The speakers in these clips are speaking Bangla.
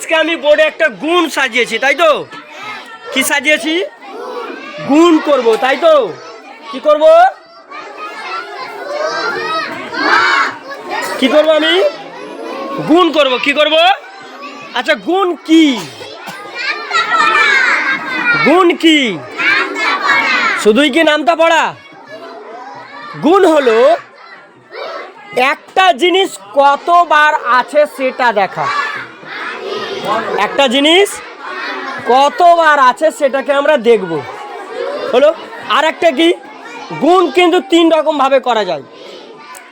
আজকে আমি বোর্ডে একটা গুণ সাজিয়েছি, তাই তো? কি সাজিয়েছি? গুণ করব, তাই তো? কি করব? কি করব আমি? গুণ করব। কি করব? আচ্ছা, গুণ কি? গুণ কি? শুধুই কি নামটা পড়া? গুণ হলো একটা জিনিস কতবার আছে সেটা দেখা। একটা জিনিস কতবার আছে সেটাকে আমরা দেখব, হলো। আর একটা কি? গুণ কিন্তু 3 রকম ভাবে করা যায়।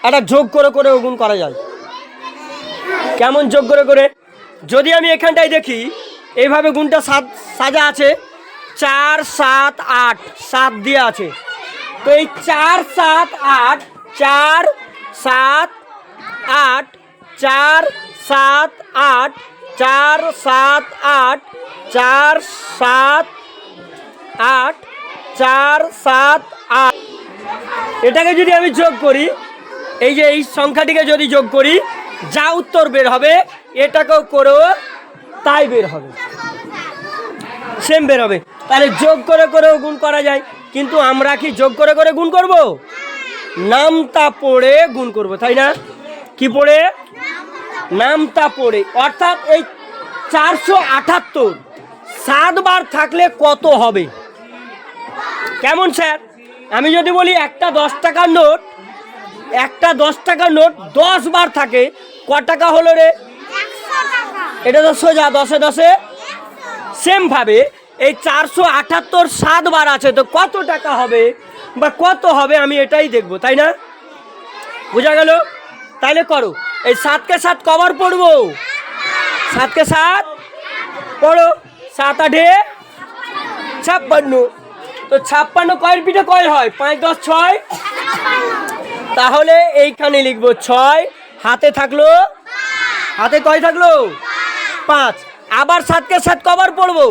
একটা যোগ করে করেও গুণ করা যায়। কেমন যোগ করে করে? যদি আমি এখানটায় দেখি এইভাবে গুণটা সাজা আছে, 4 7 8, 7 দিয়ে আছে। তো এই 4 7 8, 4 7 8, 4 7 8, 4 7 8, 4 7 8, 4 7 8, এটাকে যদি আমি যোগ করি, এই যে এই সংখ্যাটিকে যদি যোগ করি, যা উত্তর বের হবে এটাকেও করেও তাই বের হবে, সেম বের হবে। তাহলে যোগ করে করেও গুণ করা যায়। কিন্তু আমরা কি যোগ করে করে গুণ করব? নামতা পড়ে গুণ করব, তাই না? কি পড়ে? নামতা পড়ে। অর্থাৎ এই 478 7 বার থাকলে কত হবে? কেমন স্যার? আমি যদি বলি একটা 10 টাকার নোট, একটা 10 টাকার নোট 10 বার থাকে, ক টাকা হলো রে? এটা তো সোজা 10 10। সেম ভাবে এই 478 7 বার আছে, তো কত টাকা হবে বা কত হবে আমি এটাই দেখব, তাই না? বোঝা গেল? তাইলে করো। এই 7 কে 7 কবার পড়বো? 7 কে 7 পড়ো। 7 8 56। তো 56 কয়ের পিঠে কয় হয়? 5 10 6। তাহলে এইখানে লিখবো 6, হাতে থাকলো, হাতে কয় থাকলো? 5। আবার 7 কে 7 কবার পড়বো?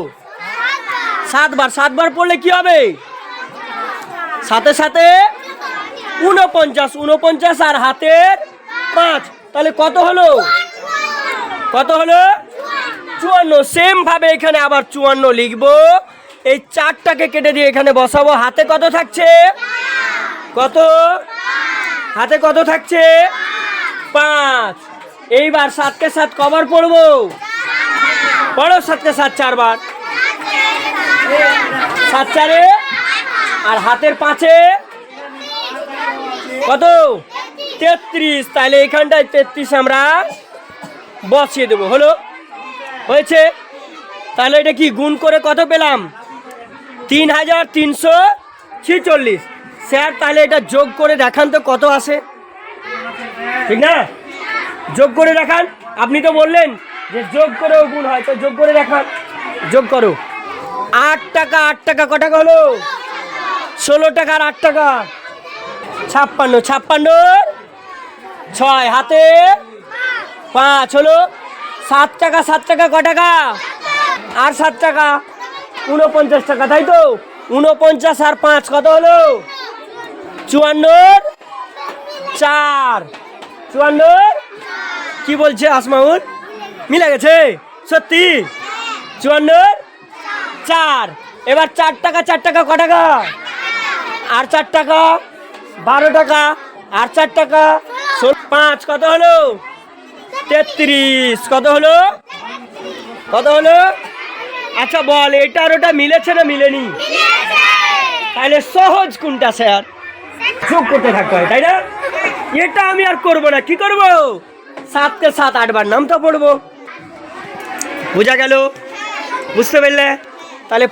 7 বার। 7 বার পড়লে কি হবে? সাথে সাথে 49, 49 আর হাতের 5, তাহলে কত হলো? কত হলো? 54। সেম ভাবে এখানে আবার 54 লিখবো। এই 4টাকে কেটে দিয়ে এখানে বসাবো। হাতে কত থাকছে? কত? হাতে কত থাকছে? 5। এইবার 7 কে 7 কবার পড়বো? পড়ো 7 কে 7 4 বার। 7 4 আর হাতের 5 কত? 33। তাহলে এখানটায় 33 আমরা বসিয়ে দেবো। হলো? হয়েছে? তাহলে এটা কি গুণ করে কত পেলাম? 3346। স্যার তাহলে এটা যোগ করে দেখান তো কত আসে, ঠিক না? যোগ করে দেখান। আপনি তো বললেন যে যোগ করেও গুণ হয়, তো যোগ করে দেখান। যোগ করো। 8 টাকা 8 টাকা ক টাকা হলো? 16 টাকা আর 8 টাকা 56। 56 6, হাতে 5 হলো। 7 টাকা 7 টাকা ক টাকা? আর 7 টাকা 49 টাকা, তাই তো? 49 আর 5 কত হলো? 54 4। 54 কি বলছে আসমাউল? মিলে গেছে সত্যি? 54 4। এবার 4 টাকা 4 টাকা ক টাকা? আর 4 টাকা 12 টাকা আর 4 টাকা 5 কত হলো? 33। কত হলো? কত হলো? আচ্ছা বল, এটা আর ওটা মিলেছে না মিলেনি? তাহলে সহজ কোনটা স্যার? যোগ করতে থাকতে হয়, তাই না? এটা আমি আর করবো না। কি করবো? 7 কে 7 8 বার নামটা পড়বো। বোঝা গেল? বুঝতে পারলে? তাহলে